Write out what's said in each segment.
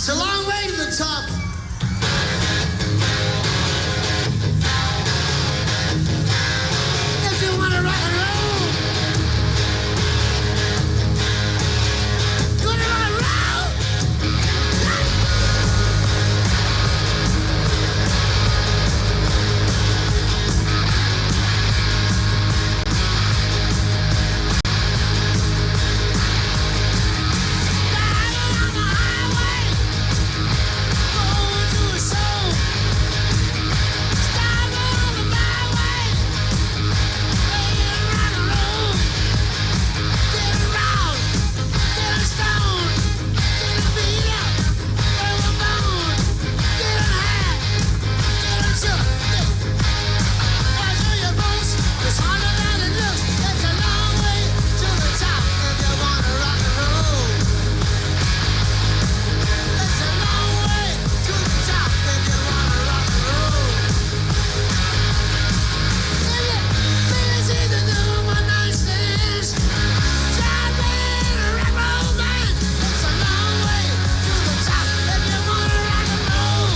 It's a long way to the top. If you want to rock and roll, you want to rock and roll? Riding on the highway, going to a show. Stopping on the byway, playing rock and roll. Getting round, getting stoned, getting beat up, throw a bone, getting high, getting shook. As for your folks, it's harder than it looks. It's a long way to the top if you wanna rock and roll. It's a long way to the top if you wanna rock and roll. It's easy to do one night stands. Try playing a rock and roll band. It's a long way to the top if you wanna rock and roll.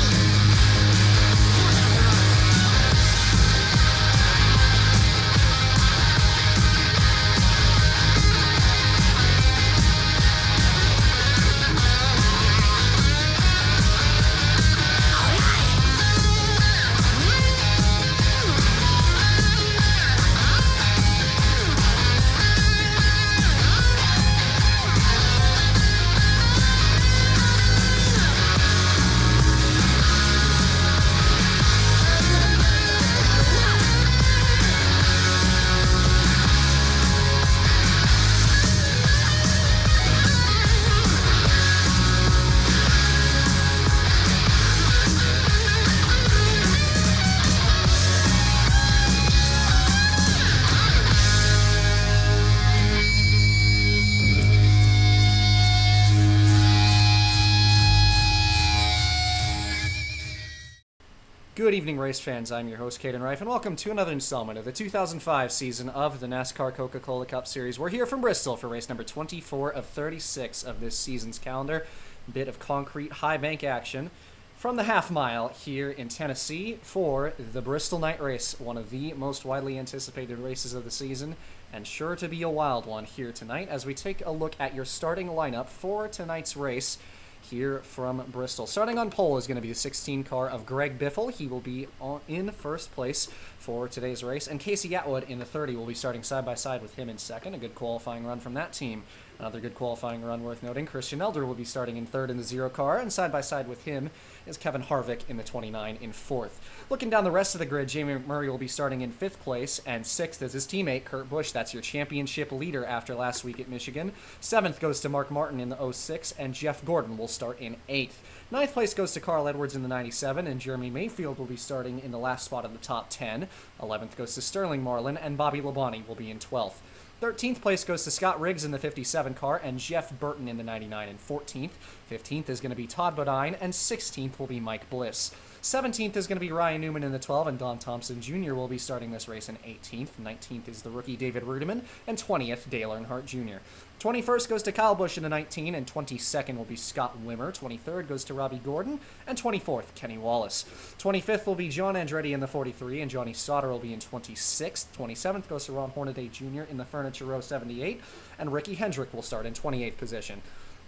Good evening, race fans. I'm your host, Caden Rife, and welcome to another installment of the 2005 season of the NASCAR Coca-Cola Cup Series. We're here from Bristol for race number 24 of 36 of this season's calendar. Bit of concrete high bank action from the half mile here in Tennessee for the Bristol Night Race, one of the most widely anticipated races of the season, and sure to be a wild one here tonight as we take a look at your starting lineup for tonight's race here from Bristol. Starting on pole is going to be the 16 car of Greg Biffle. He will be in first place for today's race, and Casey Atwood in the 30 will be starting side by side with him in second. A good qualifying run from that team. Another good qualifying run worth noting, Christian Elder will be starting in third in the 0 car, and side by side with him is Kevin Harvick in the 29 in fourth. Looking down the rest of the grid, Jamie McMurray will be starting in fifth place, and sixth is his teammate Kurt Busch. That's your championship leader after last week at Michigan. Seventh goes to Mark Martin in the 06, and Jeff Gordon will start in eighth. Ninth place goes to Carl Edwards in the 97, and Jeremy Mayfield will be starting in the last spot in the top 10. 11th goes to Sterling Marlin, and Bobby Labonte will be in 12th. 13th place goes to Scott Riggs in the 57 car, and Jeff Burton in the 99 and 14th. 15th is going to be Todd Bodine, and 16th will be Mike Bliss. 17th is going to be Ryan Newman in the 12, and Don Thompson Jr. will be starting this race in 18th. 19th is the rookie David Rudiman, and 20th, Dale Earnhardt Jr. 21st goes to Kyle Busch in the 19, and 22nd will be Scott Wimmer. 23rd goes to Robbie Gordon, and 24th, Kenny Wallace. 25th will be John Andretti in the 43, and Johnny Sauter will be in 26th. 27th goes to Ron Hornaday Jr. in the Furniture Row 78, and Ricky Hendrick will start in 28th position.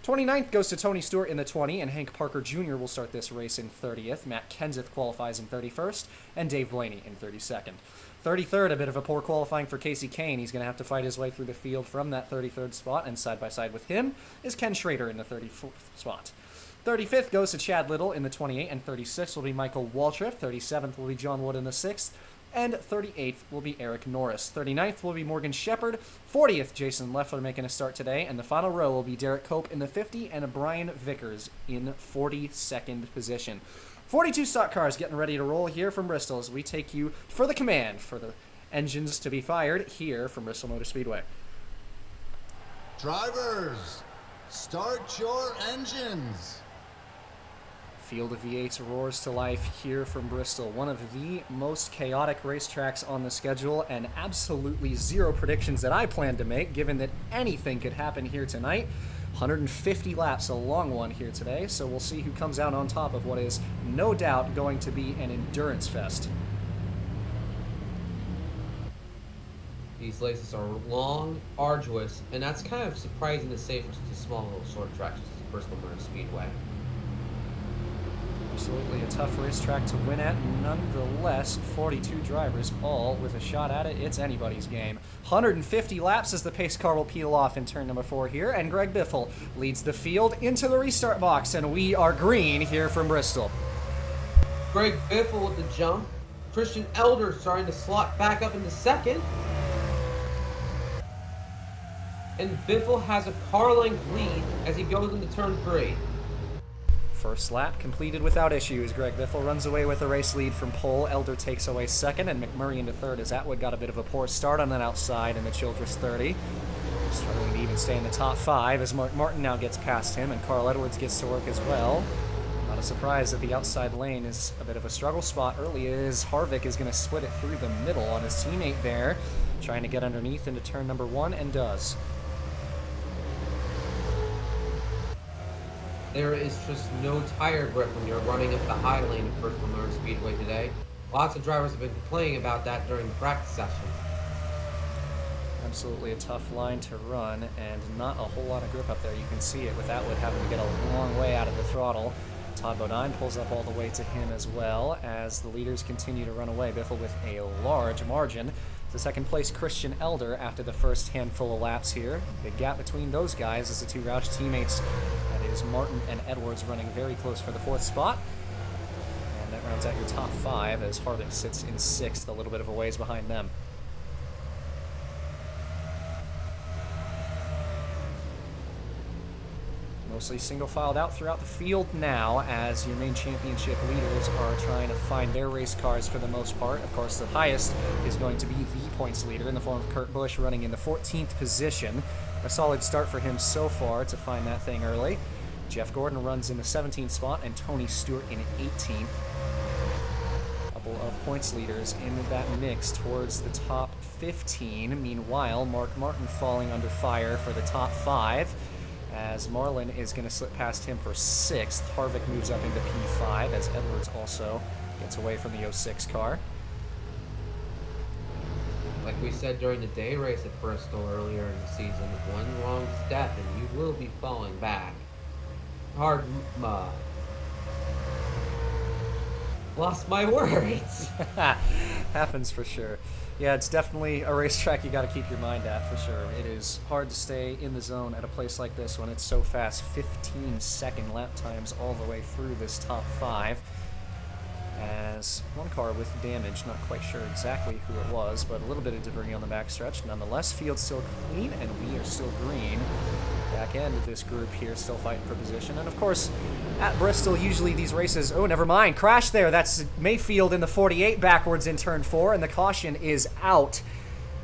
29th goes to Tony Stewart in the 20, and Hank Parker Jr. will start this race in 30th. Matt Kenseth qualifies in 31st, and Dave Blaney in 32nd. 33rd, a bit of a poor qualifying for Casey Kane. He's going to have to fight his way through the field from that 33rd spot, and side by side with him is Ken Schrader in the 34th spot. 35th goes to Chad Little in the 28, and 36th will be Michael Waltrip. 37th will be John Wood in the 6th, and 38th will be Eric Norris. 39th will be Morgan Shepherd. 40th, Jason Leffler making a start today, and the final row will be Derek Cope in the 50 and Brian Vickers in 42nd position. 42 stock cars getting ready to roll here from Bristol as we take you for the command for the engines to be fired here from Bristol Motor Speedway. Drivers, start your engines. Field of V8s roars to life here from Bristol, one of the most chaotic racetracks on the schedule, and absolutely zero predictions that I plan to make, given that anything could happen here tonight. 150 laps, a long one here today, so we'll see who comes out on top of what is no doubt going to be an endurance fest. These races are long, arduous, and that's kind of surprising to say for such a small little short track as Bristol Motor Speedway. Absolutely a tough racetrack to win at. Nonetheless, 42 drivers, all with a shot at it. It's anybody's game. 150 laps as the pace car will peel off in turn number 4 here, and Greg Biffle leads the field into the restart box, and we are green here from Bristol. Greg Biffle with the jump. Christian Elder starting to slot back up into second. And Biffle has a car length lead as he goes into turn 3. First lap completed without issues. Greg Biffle runs away with a race lead from pole. Elder takes away second, and McMurray into third as Atwood got a bit of a poor start on that outside in the Childress 30. Struggling to even stay in the top 5 as Mark Martin now gets past him, and Carl Edwards gets to work as well. Not a surprise that the outside lane is a bit of a struggle spot early as Harvick is going to split it through the middle on his teammate there, trying to get underneath into turn number 1, and does. There is just no tire grip when you're running up the high lane of Bristol Motor Speedway today. Lots of drivers have been complaining about that during the practice session. Absolutely a tough line to run, and not a whole lot of grip up there. You can see it with Atwood having to get a long way out of the throttle. Todd Bodine pulls up all the way to him as well as the leaders continue to run away. Biffle with a large margin. The second place Christian Elder after the first handful of laps here. Big gap between those guys as the two Roush teammates. That is Martin and Edwards running very close for the 4th spot. And that rounds out your top 5 as Harvick sits in 6th, a little bit of a ways behind them. Mostly single-filed out throughout the field now as your main championship leaders are trying to find their race cars for the most part. Of course, the highest is going to be the points leader in the form of Kurt Busch running in the 14th position. A solid start for him so far to find that thing early. Jeff Gordon runs in the 17th spot and Tony Stewart in 18th. A couple of points leaders in that mix towards the top 15. Meanwhile, Mark Martin falling under fire for the top 5. As Marlin is going to slip past him for 6th. Harvick moves up into P5 as Edwards also gets away from the 06 car. Like we said during the day race at Bristol earlier in the season, one wrong step and you will be falling back. Lost my words. Happens for sure. Yeah, it's definitely a racetrack you got to keep your mind at for sure. It is hard to stay in the zone at a place like this when it's so fast. 15-second lap times all the way through this top 5. As one car with damage, not quite sure exactly who it was, but a little bit of debris on the backstretch. Nonetheless, field's still clean, and we are still green. Back end of this group here, still fighting for position. And of course, at Bristol, usually these races, oh, never mind, crash there. That's Mayfield in the 48 backwards in turn 4, and the caution is out.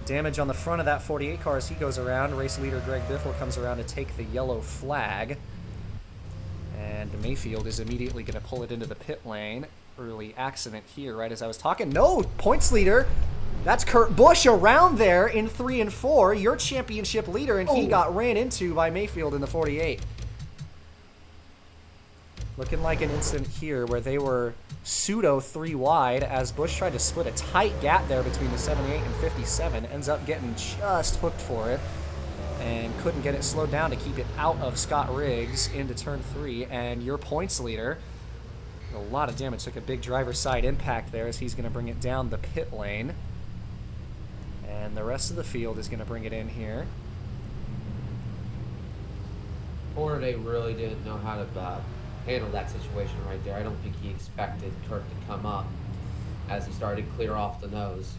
Damage on the front of that 48 car as he goes around. Race leader Greg Biffle comes around to take the yellow flag. And Mayfield is immediately going to pull it into the pit lane. Early accident here, right as I was talking. No, points leader. That's Kurt Busch around there in 3 and 4. Your championship leader, and he got ran into by Mayfield in the 48. Looking like an incident here where they were pseudo 3 wide as Busch tried to split a tight gap there between the 78 and 57. Ends up getting just hooked for it and couldn't get it slowed down to keep it out of Scott Riggs into turn 3. And your points leader, a lot of damage, took a big driver's side impact there as he's going to bring it down the pit lane. And the rest of the field is going to bring it in here. Or they really didn't know how to handle that situation right there. I don't think he expected Kurt to come up as he started to clear off the nose.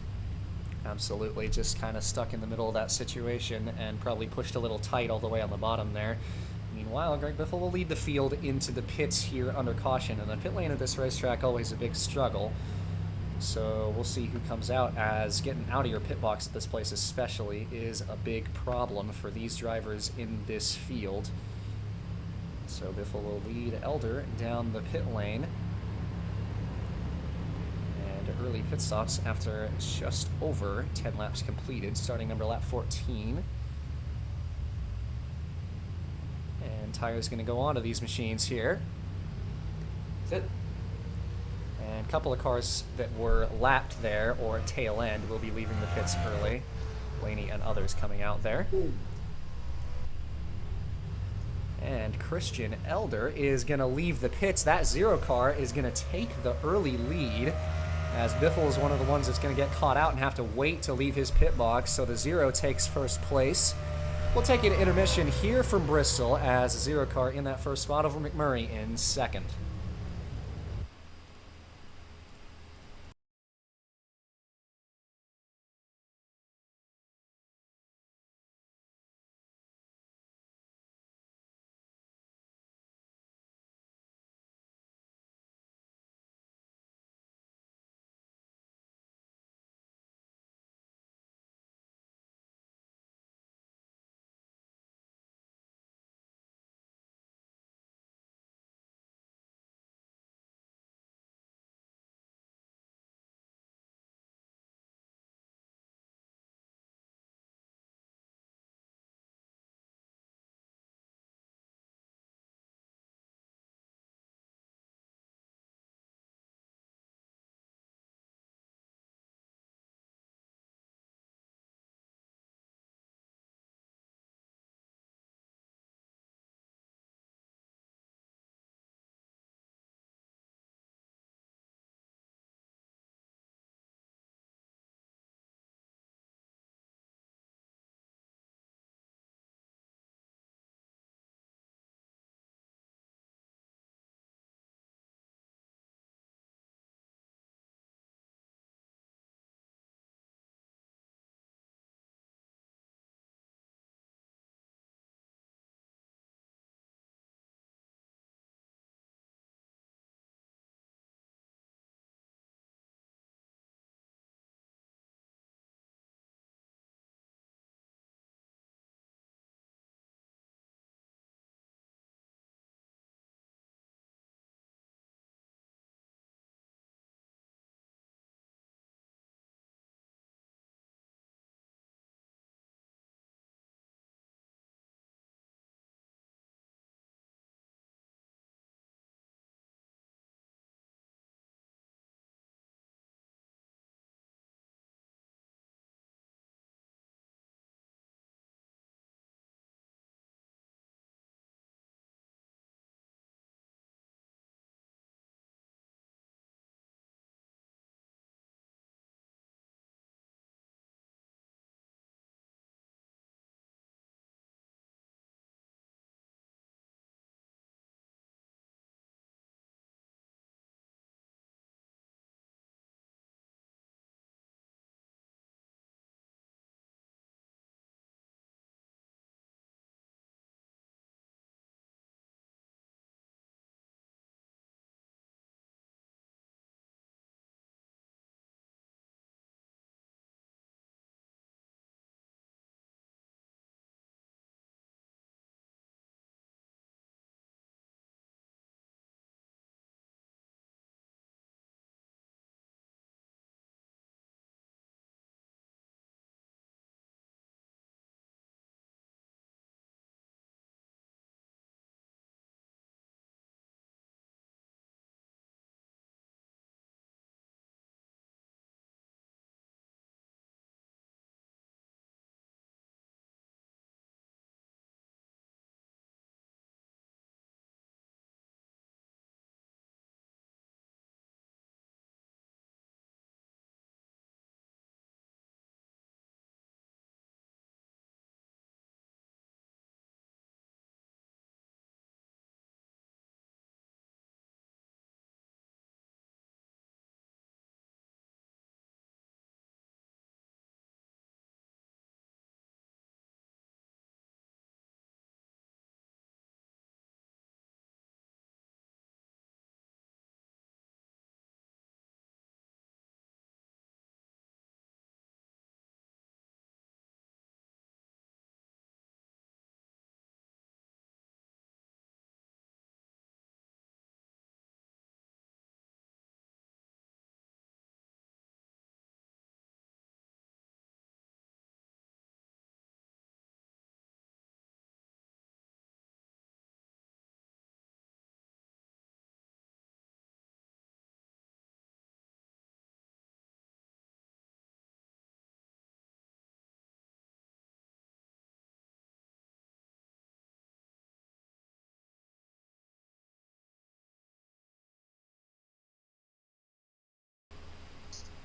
Absolutely, just kind of stuck in the middle of that situation and probably pushed a little tight all the way on the bottom there. Meanwhile, Greg Biffle will lead the field into the pits here under caution, and the pit lane at this racetrack always a big struggle. So we'll see who comes out, as getting out of your pit box at this place especially is a big problem for these drivers in this field. So Biffle will lead Elder down the pit lane. And early pit stops after just over 10 laps completed, starting number lap 14. tires going to go onto these machines here. That's it. And a couple of cars that were lapped there or tail end will be leaving the pits early. Blaney and others coming out there. And Christian Elder is going to leave the pits. That Zero car is going to take the early lead, as Biffle is one of the ones that's going to get caught out and have to wait to leave his pit box, so the Zero takes first place. We'll take an intermission here from Bristol as Zero car in that first spot over McMurray in second.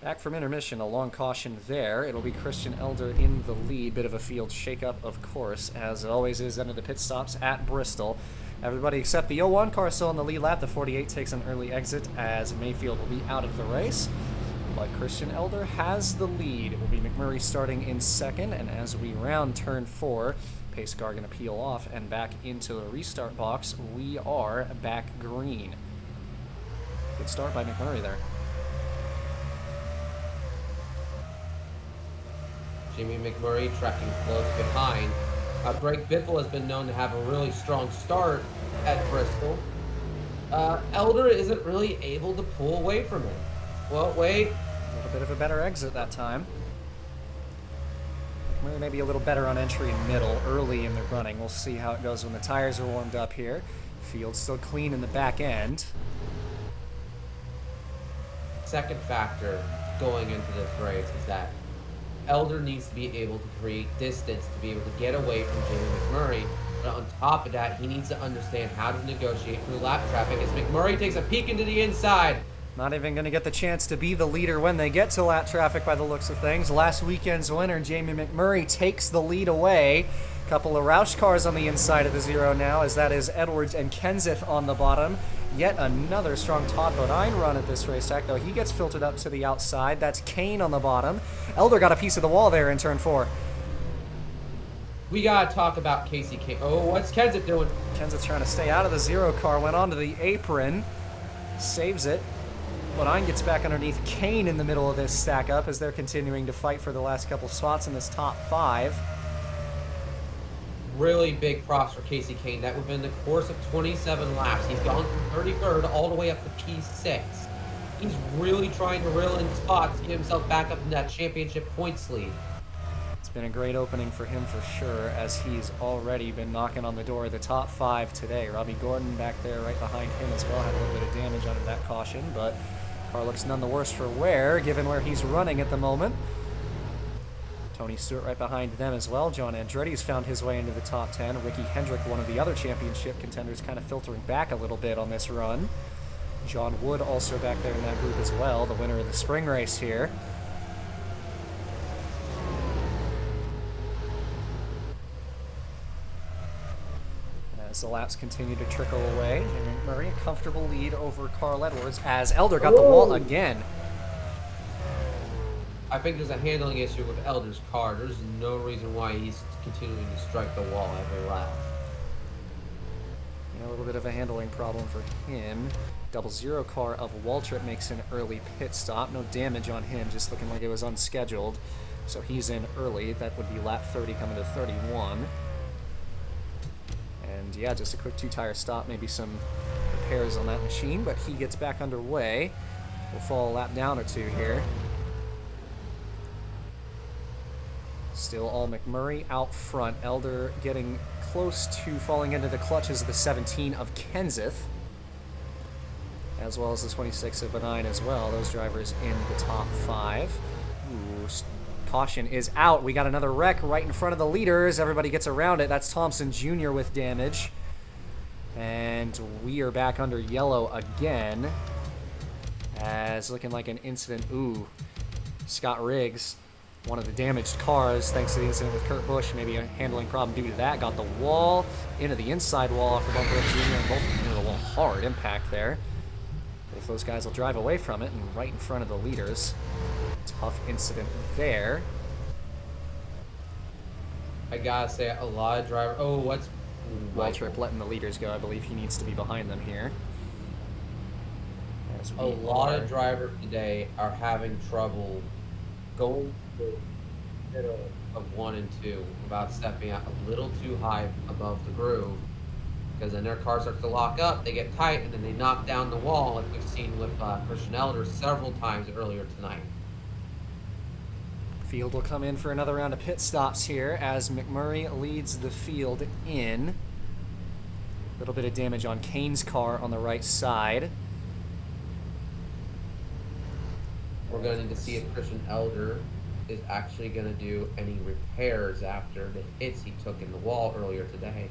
Back from intermission, a long caution there. It'll be Christian Elder in the lead. Bit of a field shakeup, of course, as it always is under the pit stops at Bristol. Everybody except the 01 car still in the lead lap. The 48 takes an early exit as Mayfield will be out of the race. But Christian Elder has the lead. It will be McMurray starting in second, and as we round turn 4, pace car going to peel off and back into the restart box. We are back green. Good start by McMurray there. Jimmy McMurray tracking close behind. Greg Biffle has been known to have a really strong start at Bristol. Elder isn't really able to pull away from him. Well, wait. A little bit of a better exit that time. McMurray maybe a little better on entry and middle early in the running. We'll see how it goes when the tires are warmed up here. Field's still clean in the back end. Second factor going into this race is that Elder needs to be able to create distance to be able to get away from Jamie McMurray. But on top of that, he needs to understand how to negotiate through lap traffic as McMurray takes a peek into the inside. Not even going to get the chance to be the leader when they get to lap traffic by the looks of things. Last weekend's winner, Jamie McMurray, takes the lead away. Couple of Roush cars on the inside of the zero now, as that is Edwards and Kenseth on the bottom. Yet another strong Todd Bodine run at this racetrack, though he gets filtered up to the outside. That's Kane on the bottom. Elder got a piece of the wall there in turn 4. We gotta talk about Casey Kane. Oh, what's Kenseth doing? Kenseth trying to stay out of the zero car, went onto the apron, saves it. Bodine gets back underneath Kane in the middle of this stack up as they're continuing to fight for the last couple spots in this top 5. Really big props for Casey Kane. That within the course of 27 laps, he's gone from 33rd all the way up to P6. He's really trying to reel in spots to get himself back up in that championship points lead. It's been a great opening for him for sure, as he's already been knocking on the door of the top 5 today. Robbie Gordon back there right behind him as well, had a little bit of damage under that caution, but car looks none the worse for wear, given where he's running at the moment. Tony Stewart right behind them as well. John Andretti's found his way into the top 10. Ricky Hendrick, one of the other championship contenders, kind of filtering back a little bit on this run. John Wood also back there in that group as well, the winner of the spring race here. As the laps continue to trickle away, Murray a comfortable lead over Carl Edwards as Elder got the wall again. I think there's a handling issue with Elder's car. There's no reason why he's continuing to strike the wall every lap. A little bit of a handling problem for him. 00 car of Waltrip makes an early pit stop. No damage on him, just looking like it was unscheduled. So he's in early. That would be lap 30 coming to 31. And yeah, just a quick 2-tire stop, maybe some repairs on that machine, but he gets back underway. We'll fall a lap down or two here. Still all McMurray out front. Elder getting close to falling into the clutches of the 17 of Kenseth, as well as the 26 of Benign as well. Those drivers in the top 5. Ooh, caution is out. We got another wreck right in front of the leaders. Everybody gets around it. That's Thompson Jr. with damage. And we are back under yellow again, as looking like an incident. Ooh, Scott Riggs, one of the damaged cars, thanks to the incident with Kurt Busch, maybe a handling problem due to that, got the wall into the inside wall off the bumper of Junior, and both into the wall. Hard impact there. Both those guys will drive away from it and right in front of the leaders. Tough incident there. I gotta say, a lot of drivers. Oh, what's Waltrip letting the leaders go. I believe he needs to be behind them here. A lot of drivers today are having trouble going to the middle of 1 and 2 without stepping out a little too high above the groove, because then their car starts to lock up, they get tight, and then they knock down the wall, like we've seen with Christian Elder several times earlier tonight. Field will come in for another round of pit stops here as McMurray leads the field in. A little bit of damage on Kane's car on the right side. We're going to need to see if Christian Elder is actually going to do any repairs after the hits he took in the wall earlier today.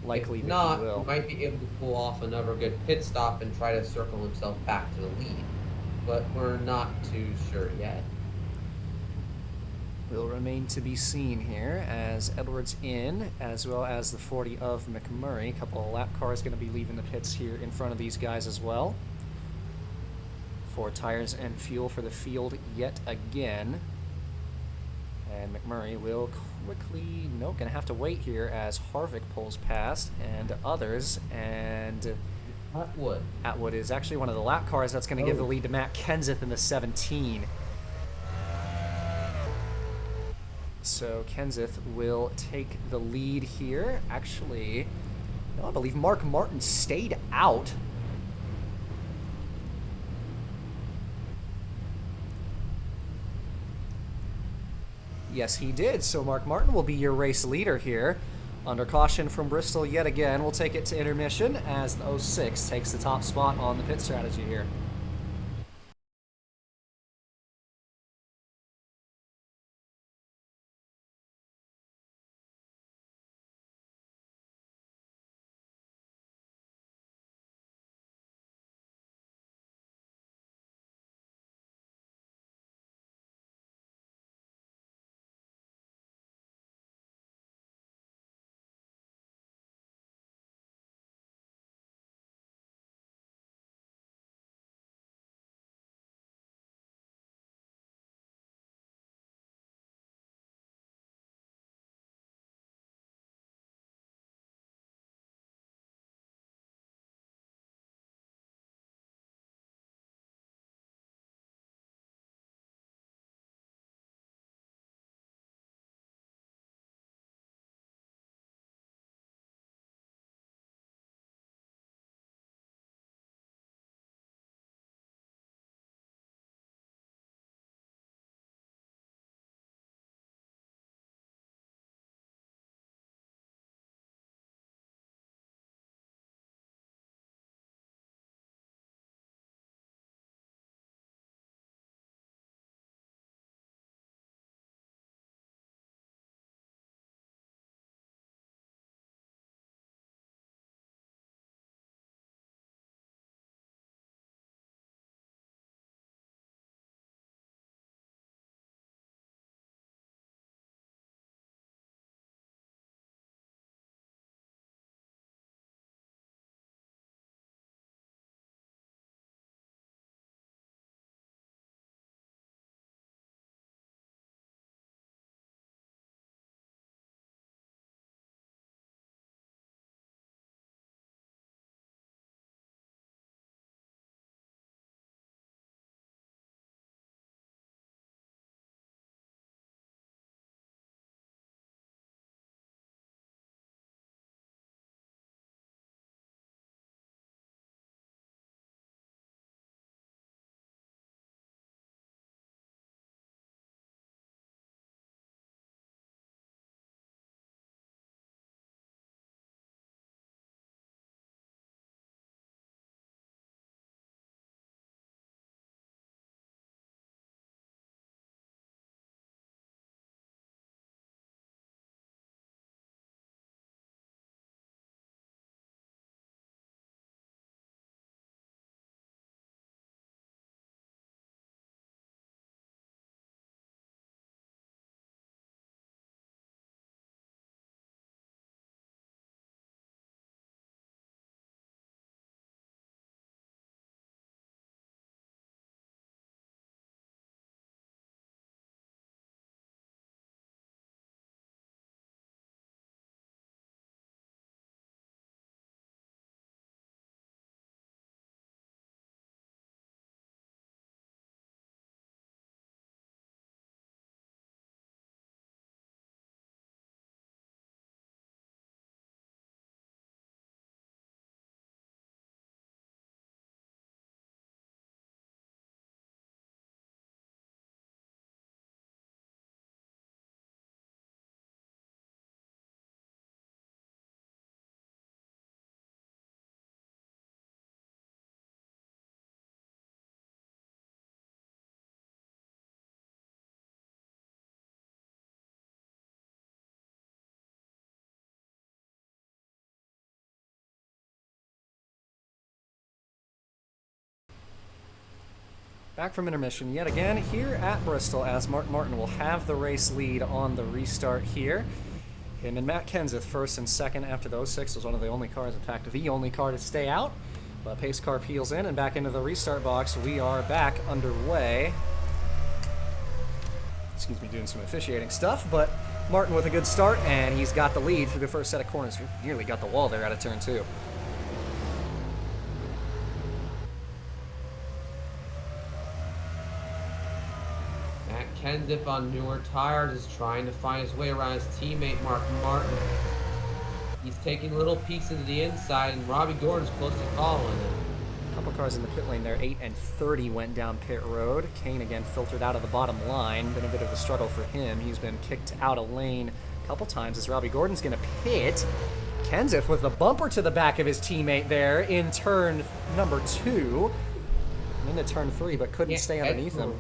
Likely if that not, he will. he might be able to pull off another good pit stop and try to circle himself back to the lead. but we're not too sure yet. Will remain to be seen here as Edwards in, as well as the 40 of McMurray. A couple of lap cars going to be leaving the pits here in front of these guys as well. 4 tires and fuel for the field yet again. And McMurray will quickly, nope, going to have to wait here as Harvick pulls past and others. And Atwood. Atwood is actually one of the lap cars that's going to give the Oh. lead to Matt Kenseth in the 17. So Kenseth will take the lead here. Actually, no, I believe Mark Martin stayed out. Yes, he did. So Mark Martin will be your race leader here. Under caution from Bristol yet again. We'll take it to intermission as the 06 takes the top spot on the pit strategy here. Back from intermission yet again here at Bristol as Mark Martin will have the race lead on the restart here. Him and Matt Kenseth first and second after the 06 was one of the only cars, in fact, the only car to stay out. But pace car peels in and back into the restart box. We are back underway. Excuse me, doing some officiating stuff, but Martin with a good start, and he's got the lead through the first set of corners. Nearly got the wall there out of turn 2. Kenseth on newer tires is trying to find his way around his teammate Mark Martin. He's taking little peeks into the inside, and Robbie Gordon's closely following him. A couple cars in the pit lane there. 8 and 30 went down pit road. Kane again filtered out of the bottom line. Been a bit of a struggle for him. He's been kicked out of lane a couple times as Robbie Gordon's going to pit. Kenseth with the bumper to the back of his teammate there in turn number 2. Into turn 3, but couldn't stay underneath him.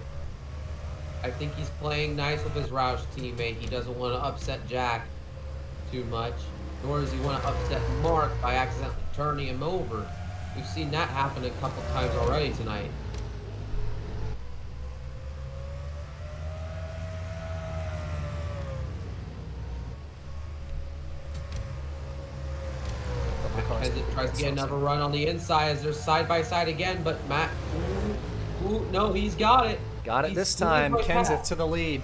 I think he's playing nice with his Roush teammate. He doesn't want to upset Jack too much, nor does he want to upset Mark by accidentally turning him over. We've seen that happen a couple times already tonight. Kenseth tries to get another run on the inside as they're side by side again, but Matt, no, he's got it. Got it this time. Kenseth to the lead.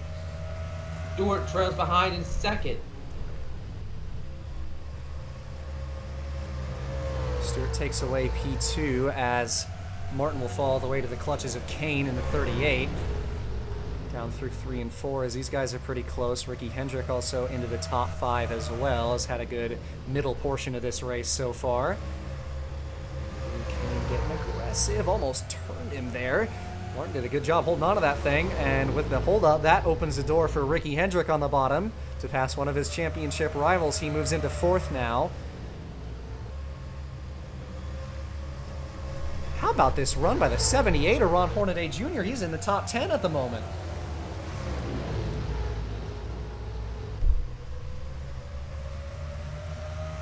Stewart trails behind in second. Stewart takes away P2 as Martin will fall all the way to the clutches of Kane in the 38. Down through 3 and 4 as these guys are pretty close. Ricky Hendrick also into the top 5 as well. Has had a good middle portion of this race so far. Kane getting aggressive. Almost turned him there. Martin did a good job holding on to that thing, and with the hold-up, that opens the door for Ricky Hendrick on the bottom to pass one of his championship rivals. He moves into 4th now. How about this run by the 78 of Ron Hornaday Jr.? He's in the top 10 at the moment.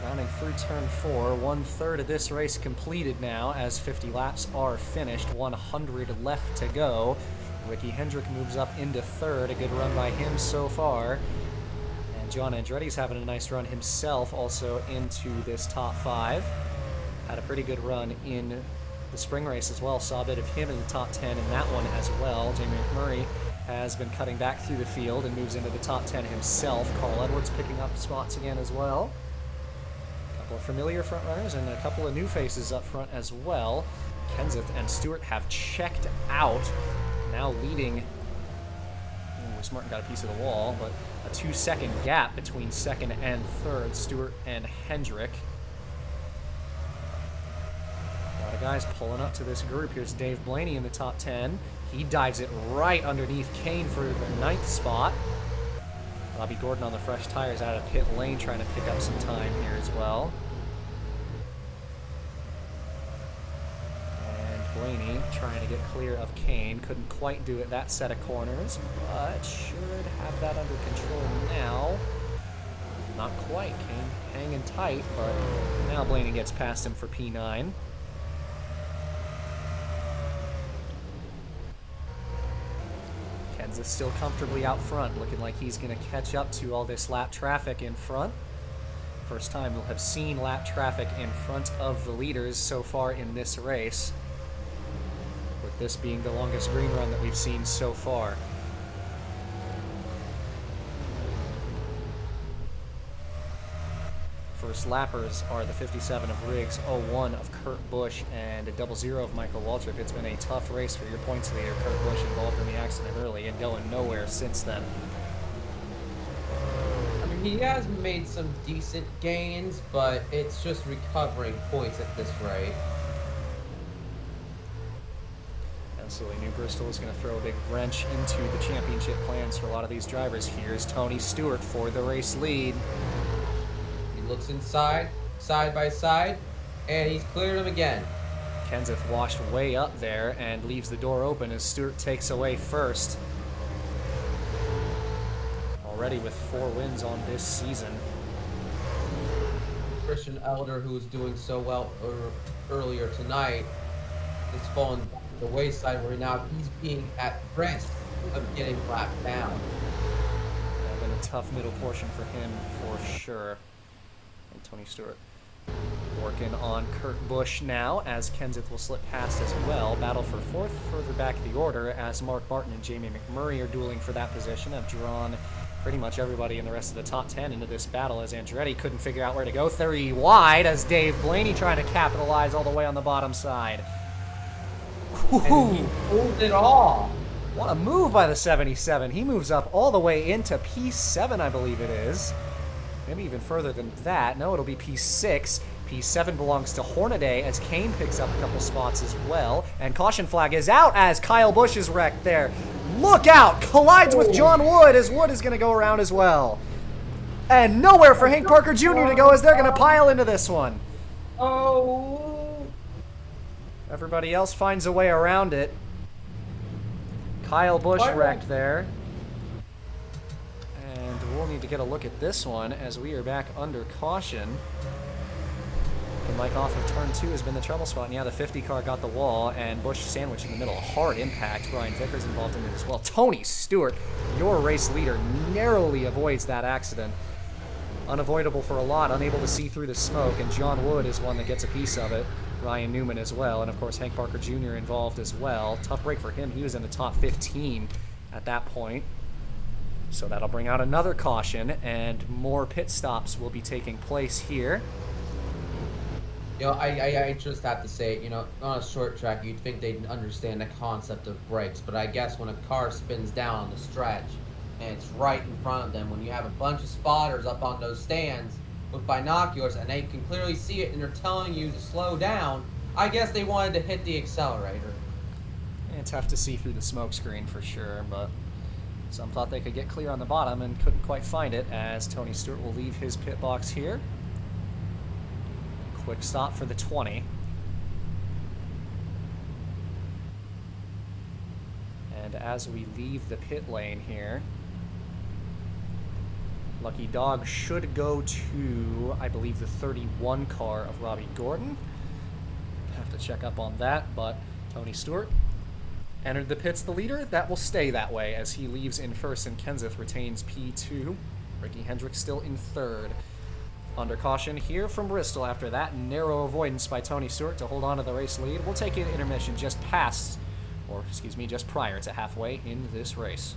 Rounding through turn 4, 1/3 of this race completed now as 50 laps are finished, 100 left to go. Ricky Hendrick moves up into 3rd, a good run by him so far. And John Andretti's having a nice run himself also into this top 5. Had a pretty good run in the spring race as well, saw a bit of him in the top 10 in that one as well. Jamie McMurray has been cutting back through the field and moves into the top 10 himself. Carl Edwards picking up spots again as well. Couple of familiar front runners and a couple of new faces up front as well. Kenseth and Stewart have checked out, now leading. Martin got a piece of the wall, but a 2-second gap between 2nd and 3rd, Stewart and Hendrick. A lot of guys pulling up to this group. Here's Dave Blaney in the top 10. He dives it right underneath Kane for the 9th spot. Robbie Gordon on the fresh tires out of pit lane trying to pick up some time here as well. And Blaney trying to get clear of Kane. Couldn't quite do it that set of corners, but should have that under control now. Not quite. Kane hanging tight, but now Blaney gets past him for P9. Is still comfortably out front, looking like he's going to catch up to all this lap traffic in front. First time we'll have seen lap traffic in front of the leaders so far in this race, with this being the longest green run that we've seen so far. First lappers are the 57 of Riggs, 01 of Kurt Busch, and a 00 of Michael Waltrip. It's been a tough race for your points leader, Kurt Busch, involved in the accident early and going nowhere since then. I mean, he has made some decent gains, but it's just recovering points at this rate. Absolutely. New Bristol is going to throw a big wrench into the championship plans for a lot of these drivers. Here's Tony Stewart for the race lead. Looks inside, side by side, and he's cleared him again. Kenseth washed way up there and leaves the door open as Stewart takes away first. Already with 4 wins on this season. Christian Elder, who was doing so well earlier tonight, is falling to the wayside where now he's being at risk of getting lapped down. Yeah, been a tough middle portion for him for sure. And Tony Stewart working on Kurt Busch now, as Kenseth will slip past as well. Battle for fourth further back the order, as Mark Martin and Jamie McMurray are dueling for that position. Have drawn pretty much everybody in the rest of the top 10 into this battle, as Andretti couldn't figure out where to go. 30 wide, as Dave Blaney trying to capitalize all the way on the bottom side. And he pulled it off. What a move by the 77. He moves up all the way into P7, I believe it is. Maybe even further than that. No, it'll be P6. P7 belongs to Hornaday, as Kane picks up a couple spots as well. And caution flag is out as Kyle Busch is wrecked there. Look out! Collides with John Wood, as Wood is going to go around as well. And nowhere for Hank Parker Jr. to go, as they're going to pile into this one. Oh! Everybody else finds a way around it. Kyle Busch wrecked there. And we'll need to get a look at this one, as we are back under caution. The Mike off of turn 2 has been the trouble spot. And yeah, the 50 car got the wall, and Busch sandwich in the middle. Hard impact. Brian Vickers involved in it as well. Tony Stewart, your race leader, narrowly avoids that accident. Unavoidable for a lot, unable to see through the smoke, and John Wood is one that gets a piece of it. Ryan Newman as well, and of course Hank Parker Jr. involved as well. Tough break for him. He was in the top 15 at that point. So that'll bring out another caution, and more pit stops will be taking place here. You know, I just have to say, you know, on a short track, you'd think they'd understand the concept of brakes, but I guess when a car spins down on the stretch and it's right in front of them, when you have a bunch of spotters up on those stands with binoculars and they can clearly see it and they're telling you to slow down, I guess they wanted to hit the accelerator. Yeah, tough to see through the smoke screen for sure, but some thought they could get clear on the bottom and couldn't quite find it, as Tony Stewart will leave his pit box here. Quick stop for the 20. And as we leave the pit lane here, Lucky Dog should go to, I believe, the 31 car of Robbie Gordon. Have to check up on that, but Tony Stewart entered the pits the leader. That will stay that way as he leaves in first, and Kenseth retains P2. Ricky Hendrick still in third. Under caution here from Bristol after that narrow avoidance by Tony Stewart to hold on to the race lead. We'll take an intermission just prior to halfway in this race.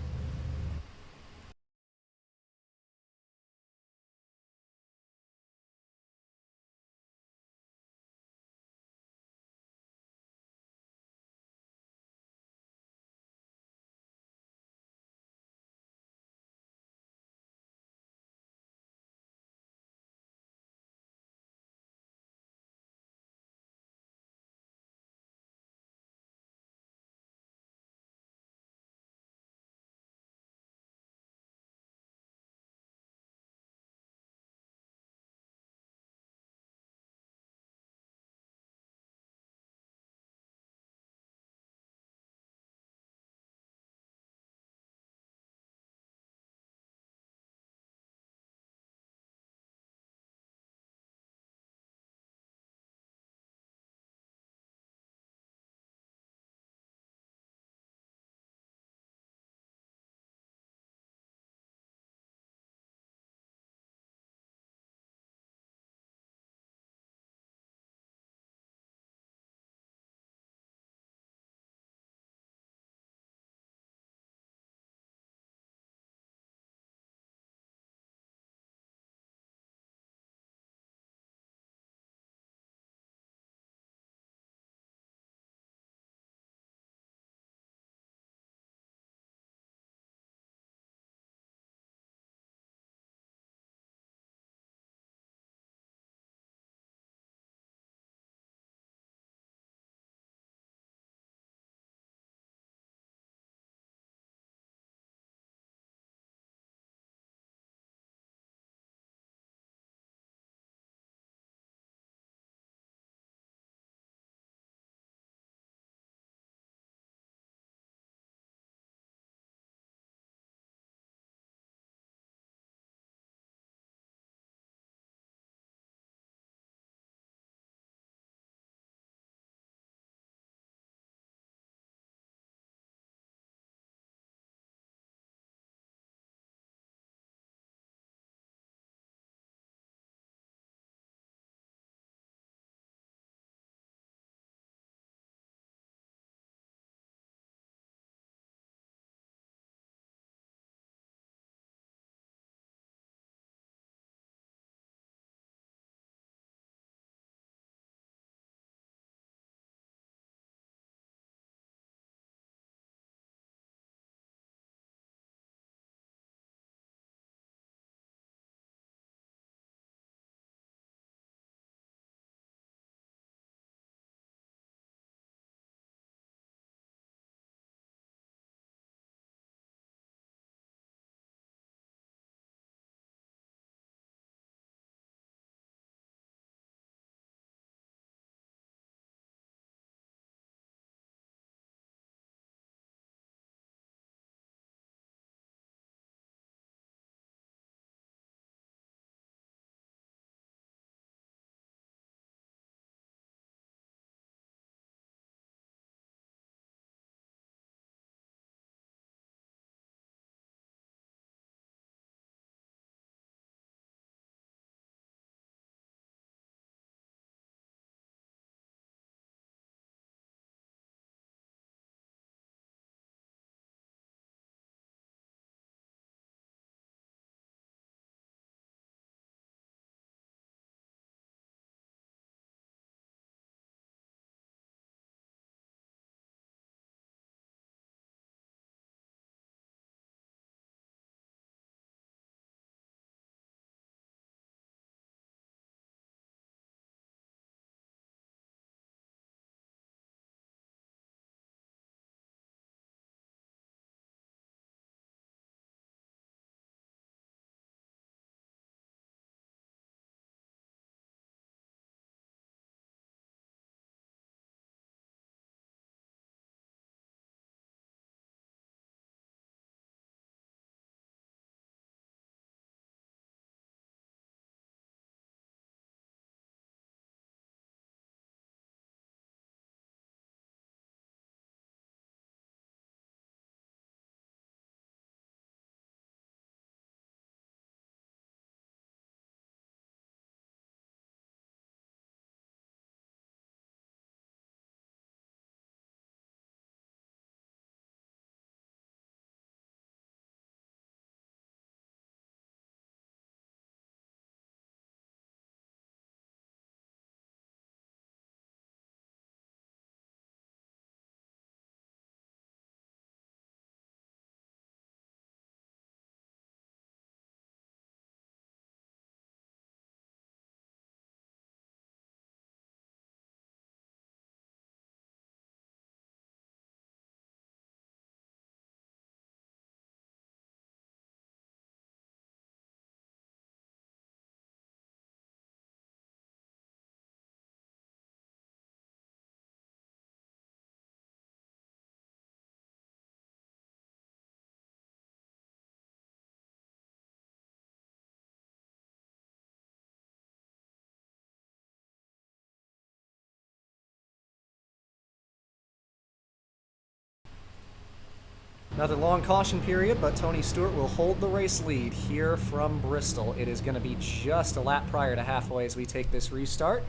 Another long caution period, but Tony Stewart will hold the race lead here from Bristol. It is going to be just a lap prior to halfway as we take this restart.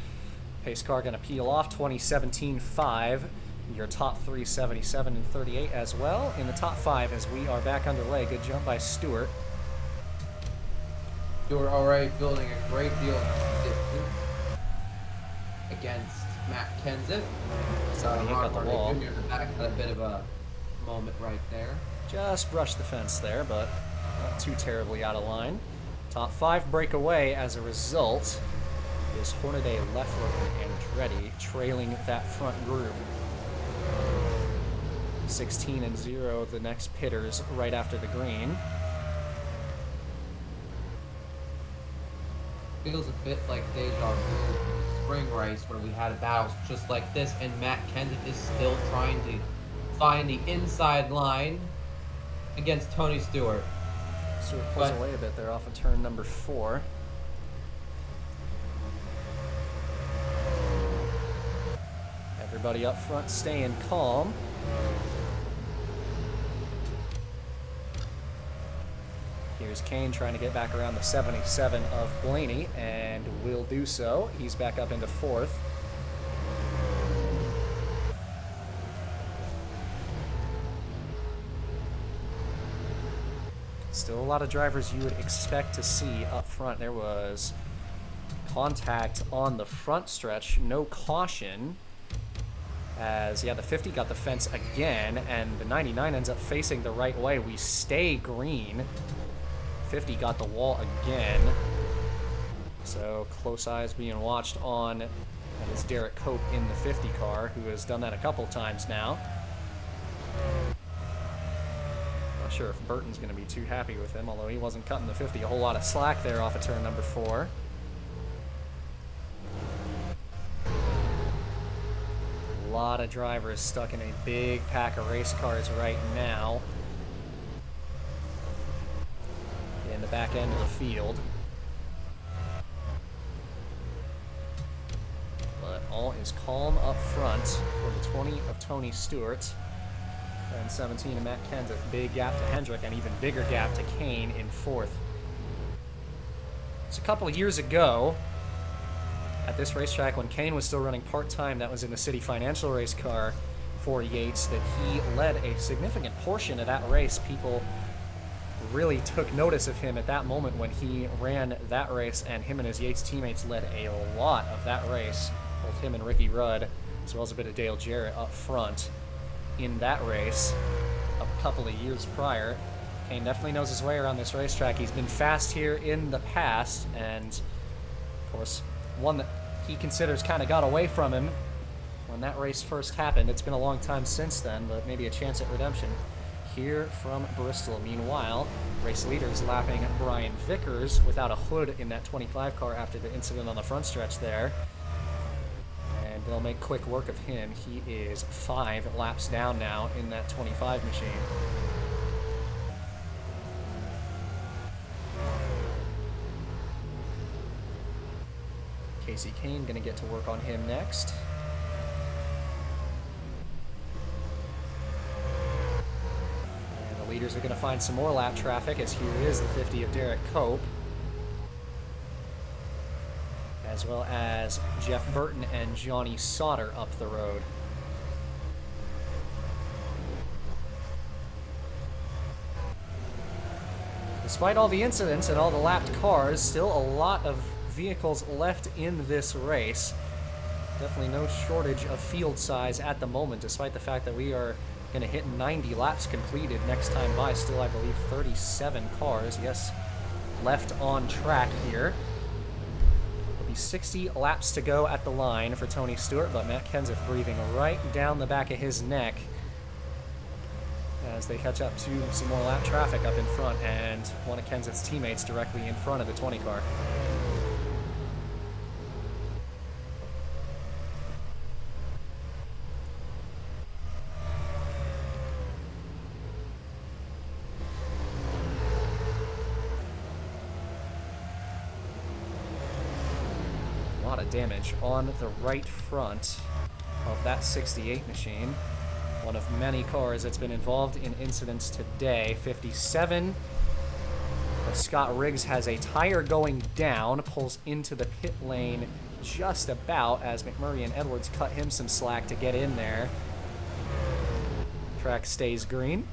Pace car going to peel off 2017-5. Your top three, 77 and 38 as well. In the top five as we are back underway. Good jump by Stewart. Stewart already building a great deal of distance against Matt Kenseth. Sorry, he got the wall. Jr. in the back had a bit of a moment right there. Just brushed the fence there, but not too terribly out of line. Top five break away as a result is Hornaday, Leffler, and Andretti trailing that front group. 16 and 0 the next pitters right after the green. Feels a bit like deja vu spring race where we had battles just like this, and Matt Kenseth is still trying to find the inside line against Tony Stewart. Stewart pulls away a bit there off of turn number 4. Everybody up front staying calm. Here's Kane trying to get back around the 77 of Blaney, and will do so. He's back up into 4th. Still a lot of drivers you would expect to see up front. There was contact on the front stretch, no caution. As, yeah, the 50 got the fence again, and the 99 ends up facing the right way. We stay green. 50 got the wall again. So close eyes being watched on, that is Derek Cope in the 50 car, who has done that a couple times now. Not sure if Burton's going to be too happy with him, although he wasn't cutting the 50 a whole lot of slack there off of turn number 4. A lot of drivers stuck in a big pack of race cars right now in the back end of the field. But all is calm up front for the 20 of Tony Stewart and 17 of Matt Kenseth. Big gap to Hendrick and even bigger gap to Kane in 4th. It's a couple of years ago at this racetrack when Kane was still running part-time, that was in the City Financial race car for Yates, that he led a significant portion of that race. People really took notice of him at that moment when he ran that race, and him and his Yates teammates led a lot of that race. Both him and Ricky Rudd, as well as a bit of Dale Jarrett up front in that race a couple of years prior. Kane definitely knows his way around this racetrack. He's been fast here in the past, and of course, one that he considers kind of got away from him when that race first happened. It's been a long time since then, but maybe a chance at redemption here from Bristol. Meanwhile, race leaders lapping Brian Vickers without a hood in that 25 car after the incident on the front stretch there. And they'll make quick work of him. He is 5 laps down now in that 25 machine. Casey Kane going to get to work on him next. And the leaders are going to find some more lap traffic, as here is the 50 of Derek Cope, as well as Jeff Burton and Johnny Sauter up the road. Despite all the incidents and all the lapped cars, still a lot of vehicles left in this race. Definitely no shortage of field size at the moment, despite the fact that we are going to hit 90 laps completed next time by. Still, I believe, 37 cars, yes, left on track here. There'll be 60 laps to go at the line for Tony Stewart, but Matt Kenseth breathing right down the back of his neck as they catch up to some more lap traffic up in front, and one of Kenseth's teammates directly in front of the 20 car. A lot of damage on the right front of that 68 machine. One of many cars that's been involved in incidents today. 57. But Scott Riggs has a tire going down, pulls into the pit lane just about as McMurray and Edwards cut him some slack to get in there. Track stays green.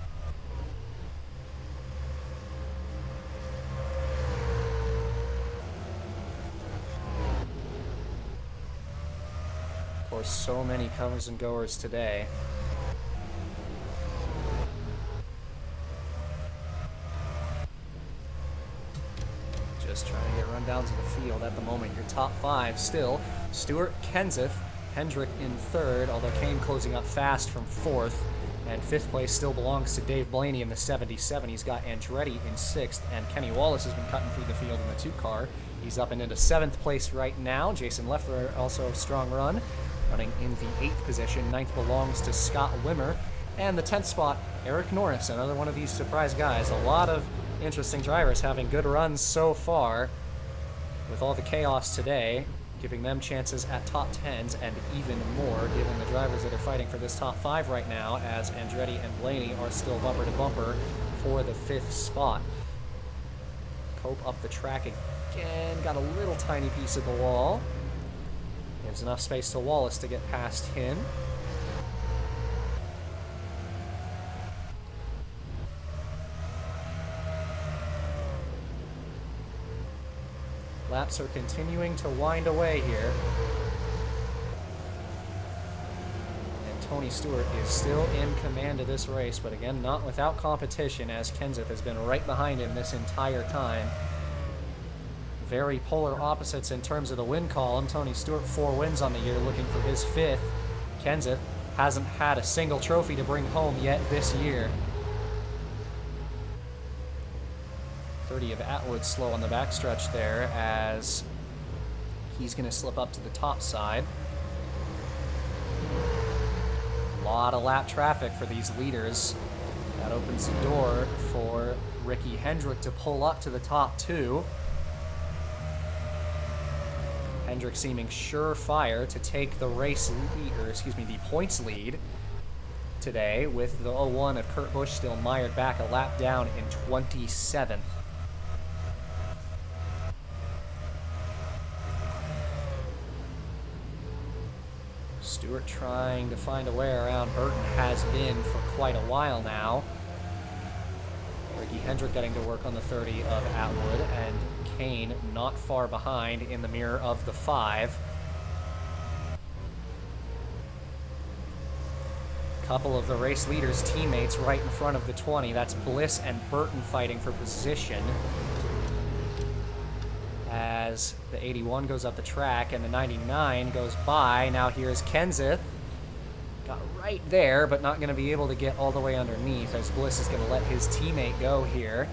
Of course, so many comers and goers today. Just trying to get run down to the field at the moment. Your top five still Stewart, Kenseth, Hendrick in third, although Kane closing up fast from fourth. And fifth place still belongs to Dave Blaney in the 77. He's got Andretti in sixth, and Kenny Wallace has been cutting through the field in the 2 car. He's up and into seventh place right now. Jason Leffler also a strong run, running in the 8th position. 9th belongs to Scott Wimmer. And the 10th spot, Eric Norris, another one of these surprise guys. A lot of interesting drivers having good runs so far with all the chaos today, giving them chances at top 10s and even more, given the drivers that are fighting for this top 5 right now, as Andretti and Blaney are still bumper to bumper for the 5th spot. Cope up the track again, got a little tiny piece of the wall. Gives enough space to Wallace to get past him. Laps are continuing to wind away here. And Tony Stewart is still in command of this race, but again, not without competition, as Kenseth has been right behind him this entire time. Very polar opposites in terms of the win column. Tony Stewart, 4 wins on the year, looking for his 5th. Kenseth hasn't had a single trophy to bring home yet this year. 30 of Atwood slow on the backstretch there, as he's going to slip up to the top side. A lot of lap traffic for these leaders. That opens the door for Ricky Hendrick to pull up to the top 2. Hendrick seeming surefire to take the race lead, or excuse me, the points lead today, with the 01 of Kurt Busch still mired back a lap down in 27th. Stewart trying to find a way around Burton, has been for quite a while now. Ricky Hendrick getting to work on the 30 of Atwood, and Kane not far behind in the mirror of the 5. Couple of the race leaders' teammates right in front of the 20. That's Bliss and Burton fighting for position, as the 81 goes up the track and the 99 goes by. Now here's Kenseth. Got right there, but not going to be able to get all the way underneath, as Bliss is going to let his teammate go here.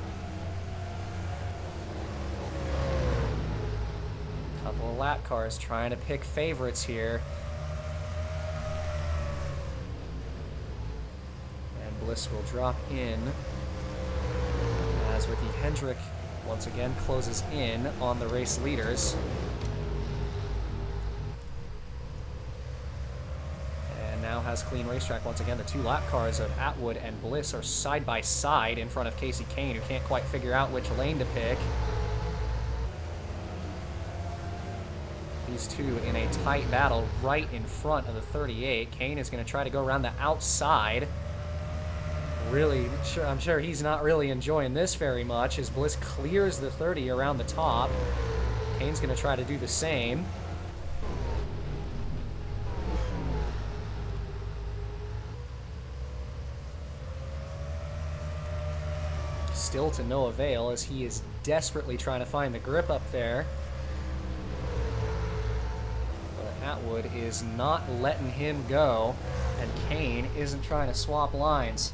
Couple of lap cars trying to pick favorites here. And Bliss will drop in, as Ricky Hendrick once again closes in on the race leaders. And now has clean racetrack once again. The 2 lap cars of Atwood and Bliss are side by side in front of Casey Kane, who can't quite figure out which lane to pick. These two in a tight battle right in front of the 38. Kane is going to try to go around the outside. Really, I'm sure he's not really enjoying this very much, as Bliss clears the 30 around the top. Kane's going to try to do the same. Still to no avail, as he is desperately trying to find the grip up there. But Atwood is not letting him go, and Kane isn't trying to swap lines.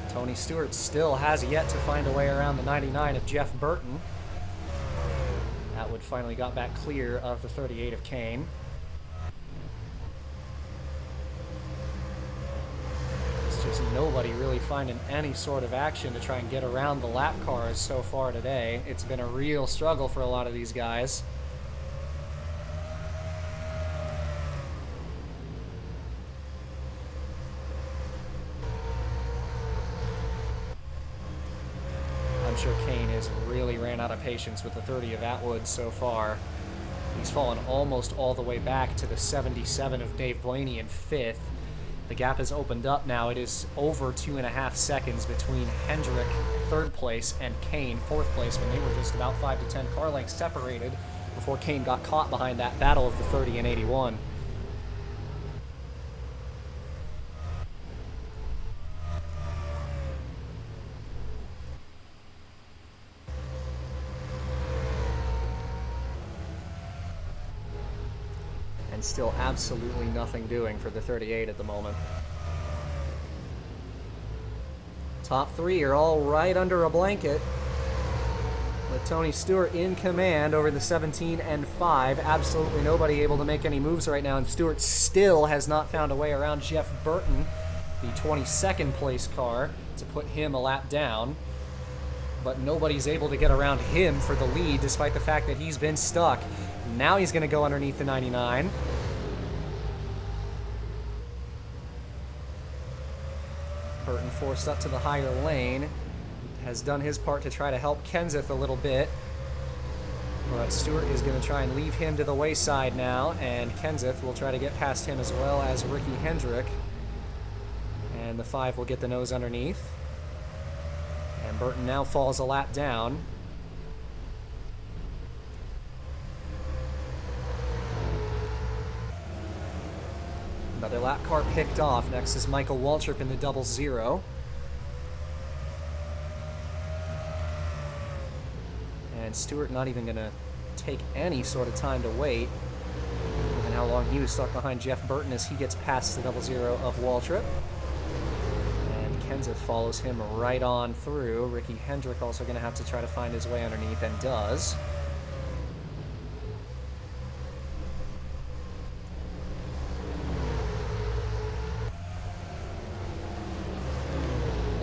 Tony Stewart still has yet to find a way around the 99 of Jeff Burton. Atwood finally got back clear of the 38 of Kane. It's Just nobody really finding any sort of action to try and get around the lap cars so far today. It's been a real struggle for a lot of these guys. I'm sure Kane has really ran out of patience with the 30 of Atwood so far. He's fallen almost all the way back to the 77 of Dave Blaney in 5th. The gap has opened up now. It is over 2.5 seconds between Hendrick, 3rd place, and Kane, 4th place, when they were just about 5 to 10 car lengths separated before Kane got caught behind that battle of the 30 and 81. And still absolutely nothing doing for the 38 at the moment. Top 3 are all right under a blanket, with Tony Stewart in command over the 17 and 5. Absolutely nobody able to make any moves right now, and Stewart still has not found a way around Jeff Burton, the 22nd place car, to put him a lap down. But nobody's able to get around him for the lead, despite the fact that he's been stuck. Now he's going to go underneath the 99. Burton forced up to the higher lane. Has done his part to try to help Kenseth a little bit. But Stewart is going to try and leave him to the wayside now, and Kenseth will try to get past him as well as Ricky Hendrick. And the 5 will get the nose underneath. And Burton now falls a lap down. Another lap car picked off. Next is Michael Waltrip in the 00. And Stewart not even going to take any sort of time to wait, given how long he was stuck behind Jeff Burton as he gets past the 00 of Waltrip. And Kenseth follows him right on through. Ricky Hendrick also going to have to try to find his way underneath, and does.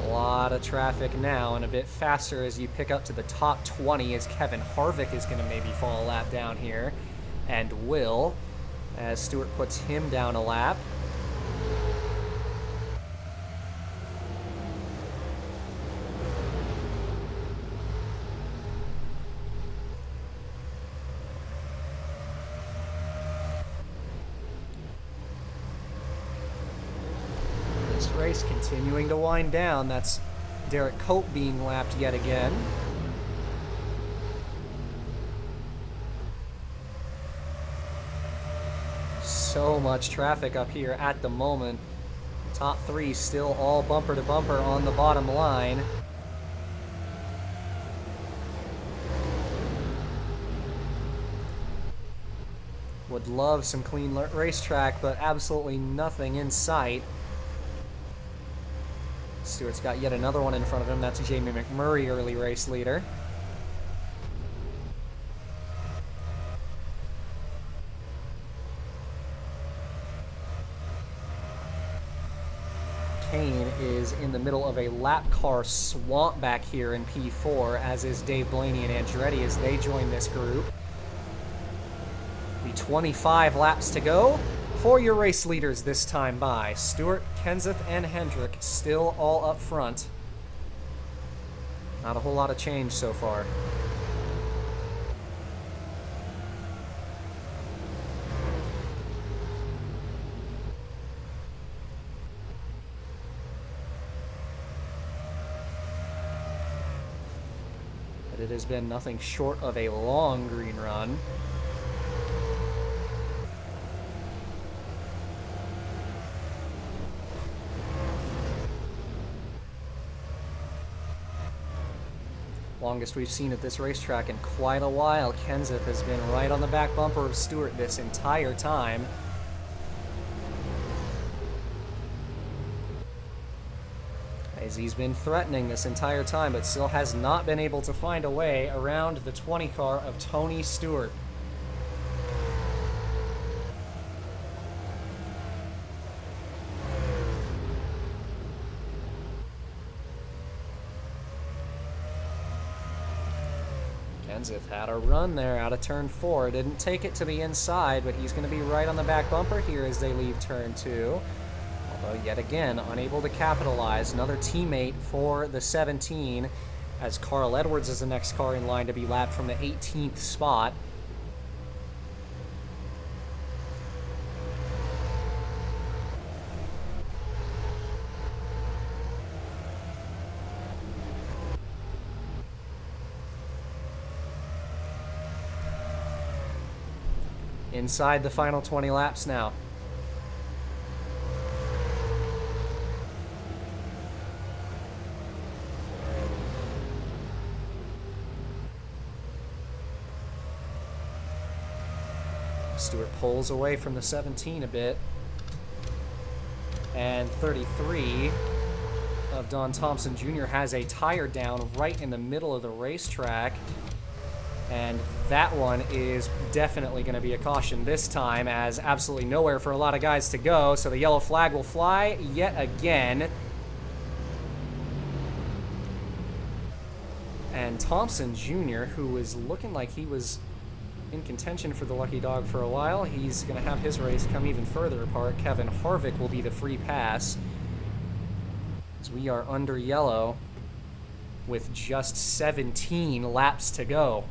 Lot of traffic now, and a bit faster as you pick up to the top 20, as Kevin Harvick is going to maybe fall a lap down here, and will, as Stewart puts him down a lap. Race continuing to wind down. That's Derek Cope being lapped yet again. So much traffic up here at the moment. Top 3 still all bumper to bumper on the bottom line. Would love some clean racetrack, but absolutely nothing in sight. Stewart's got yet another one in front of him. That's Jamie McMurray, early race leader. Kane is in the middle of a lap car swamp back here in P4, as is Dave Blaney and Andretti as they join this group. The 25 laps to go for your race leaders this time by. Stewart, Kenseth, and Hendrick still all up front. Not a whole lot of change so far. But it has been nothing short of a long green run. Longest we've seen at this racetrack in quite a while. Kenseth has been right on the back bumper of Stewart this entire time. As he's been threatening this entire time, but still has not been able to find a way around the 20 car of Tony Stewart. Kenseth had a run there out of turn 4. Didn't take it to the inside, but he's going to be right on the back bumper here as they leave turn 2. Although, yet again, unable to capitalize. Another teammate for the 17, as Carl Edwards is the next car in line to be lapped from the 18th spot. Inside the final 20 laps now. Stewart pulls away from the 17 a bit. And 33 of Don Thompson Jr. has a tire down right in the middle of the racetrack. And that one is definitely going to be a caution this time, as absolutely nowhere for a lot of guys to go. So the yellow flag will fly yet again. And Thompson Jr., who was looking like he was in contention for the lucky dog for a while, he's going to have his race come even further apart. Kevin Harvick will be the free pass, as we are under yellow with just 17 laps to go.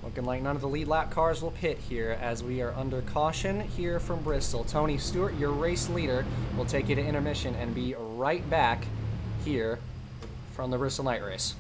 Looking like none of the lead lap cars will pit here, as we are under caution here from Bristol. Tony Stewart, your race leader, will take you to intermission and be right back here from the Bristol Night Race.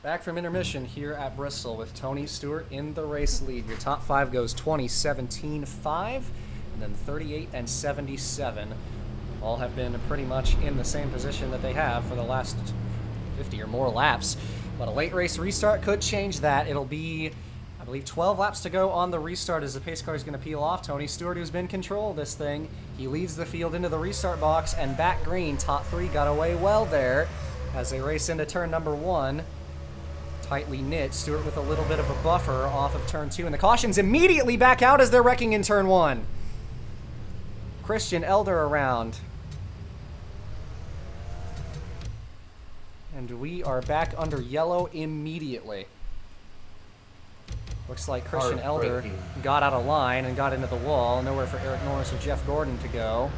Back from intermission here at Bristol with Tony Stewart in the race lead. Your top 5 goes 20, 17, 5, and then 38 and 77. All have been pretty much in the same position that they have for the last 50 or more laps. But a late race restart could change that. It'll be, I believe, 12 laps to go on the restart as the pace car is going to peel off. Tony Stewart, who's been in control of this thing, he leads the field into the restart box, and back green, top 3 got away well there as they race into turn number 1. Tightly knit. Stewart with a little bit of a buffer off of turn 2, and the cautions immediately back out as they're wrecking in turn 1. Christian Elder around. And we are back under yellow immediately. Looks like Christian Elder got out of line and got into the wall. Nowhere for Eric Norris or Jeff Gordon to go.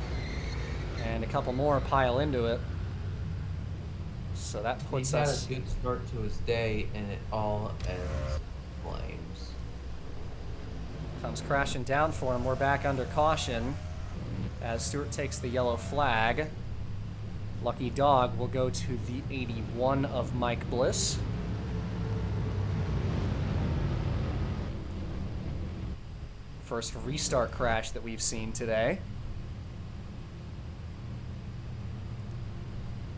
And a couple more pile into it. So that puts us... He's had a good start to his day, and it all ends in flames. Comes crashing down for him. We're back under caution as Stewart takes the yellow flag. Lucky Dog will go to the 81 of Mike Bliss. First restart crash that we've seen today.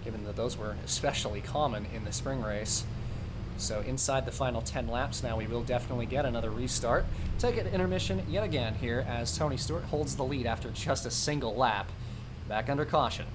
given that those were especially common in the spring race. So inside the final 10 laps now, we will definitely get another restart. Take an intermission yet again here as Tony Stewart holds the lead after just a single lap. Back under caution.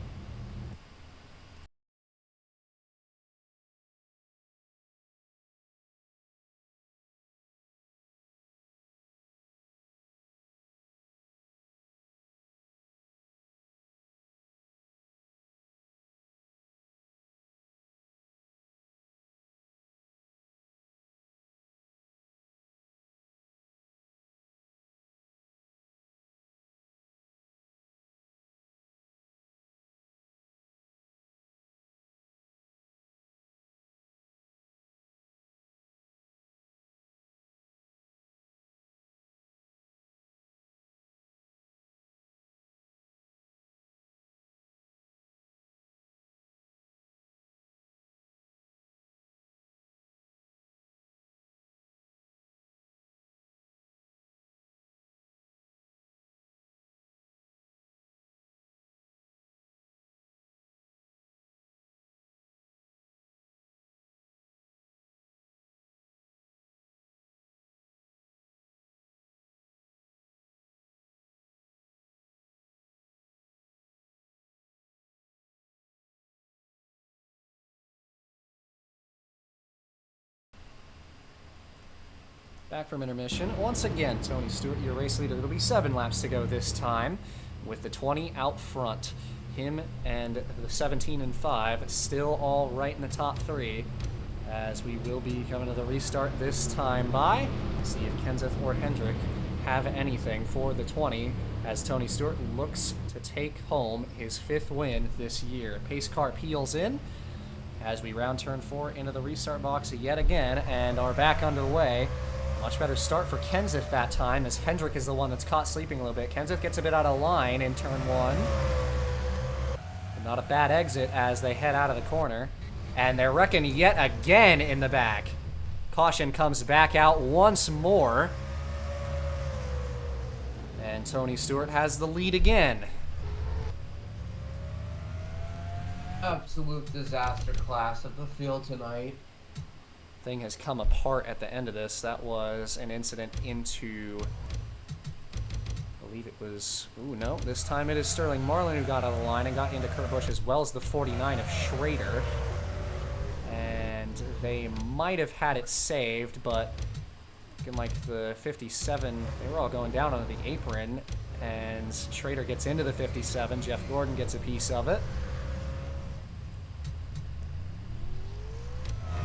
Back from intermission. Once again, Tony Stewart, your race leader. It'll be 7 laps to go this time, with the 20 out front. Him and the 17 and 5 still all right in the top 3, as we will be coming to the restart this time by. See if Kenseth or Hendrick have anything for the 20, as Tony Stewart looks to take home his 5th win this year. Pace car peels in as we round turn 4 into the restart box yet again and are back underway. Much better start for Kenseth that time, as Hendrick is the one that's caught sleeping a little bit. Kenseth gets a bit out of line in turn 1. But not a bad exit as they head out of the corner. And they're wrecking yet again in the back. Caution comes back out once more. And Tony Stewart has the lead again. Absolute disaster class of the field tonight. Thing has come apart at the end of this. That was an incident into, I believe it was, ooh, no, this time it is Sterling Marlin who got out of line and got into Kurt Busch, as well as the 49 of Schrader. And they might have had it saved, but looking like the 57, they were all going down onto the apron, and Schrader gets into the 57. Jeff Gordon gets a piece of it.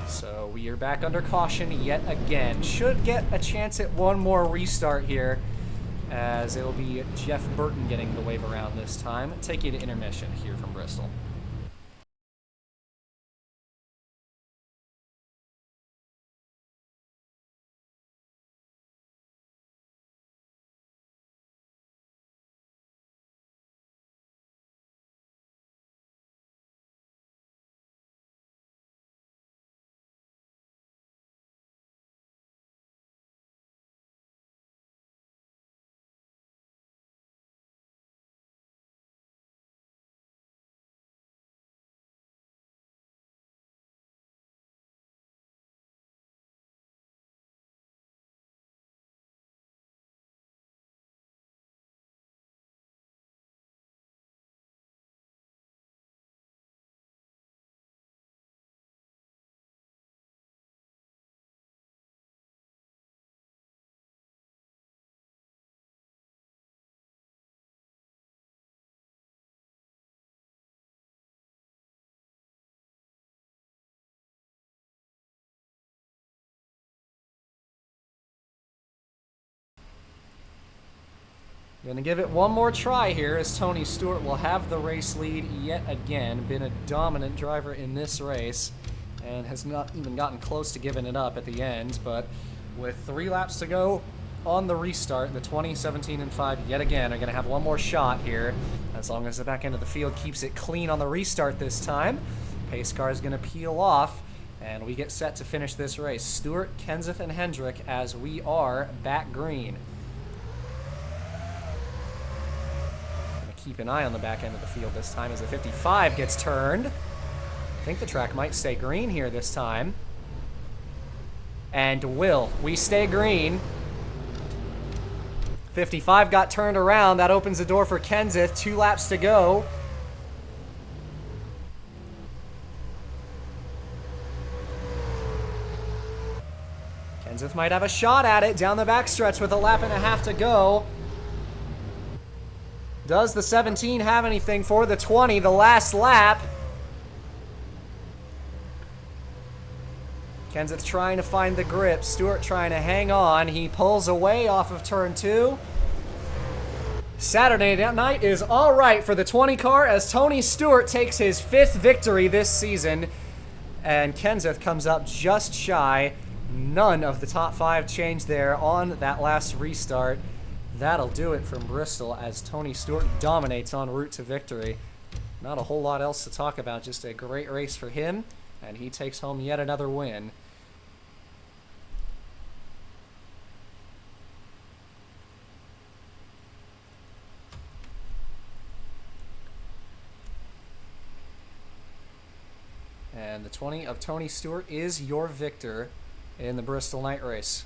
So we are back under caution yet again. Should get a chance at one more restart here, as it'll be Jeff Burton getting the wave around this time. Take you to intermission here from Bristol. Gonna give it one more try here, as Tony Stewart will have the race lead yet again. Been a dominant driver in this race and has not even gotten close to giving it up at the end. But with 3 laps to go on the restart, the 20, 17, and 5 yet again are gonna have one more shot here, as long as the back end of the field keeps it clean on the restart this time. Pace car is gonna peel off, and we get set to finish this race. Stewart, Kenseth, and Hendrick as we are back green. Keep an eye on the back end of the field this time as the 55 gets turned. I think the track might stay green here this time. And we stay green. 55 got turned around. That opens the door for Kenseth. 2 laps to go. Kenseth might have a shot at it down the backstretch with a lap and a half to go. Does the 17 have anything for the 20, the last lap? Kenseth trying to find the grip. Stewart trying to hang on. He pulls away off of turn 2. Saturday night is all right for the 20 car as Tony Stewart takes his 5th victory this season. And Kenseth comes up just shy. None of the top 5 changed there on that last restart. That'll do it from Bristol as Tony Stewart dominates en route to victory. Not a whole lot else to talk about, just a great race for him, and he takes home yet another win. And the 20 of Tony Stewart is your victor in the Bristol night race.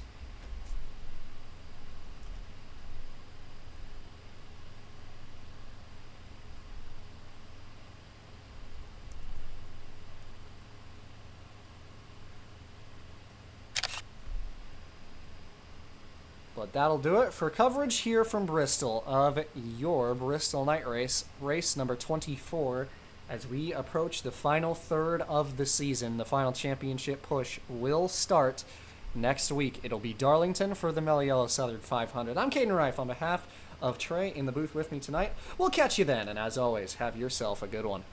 But that'll do it for coverage here from Bristol of your Bristol night race, race number 24. As we approach the final third of the season, the final championship push will start next week. It'll be Darlington for the Mello Southern 500. I'm Caden Reif on behalf of Trey in the booth with me tonight. We'll catch you then, and as always, have yourself a good one.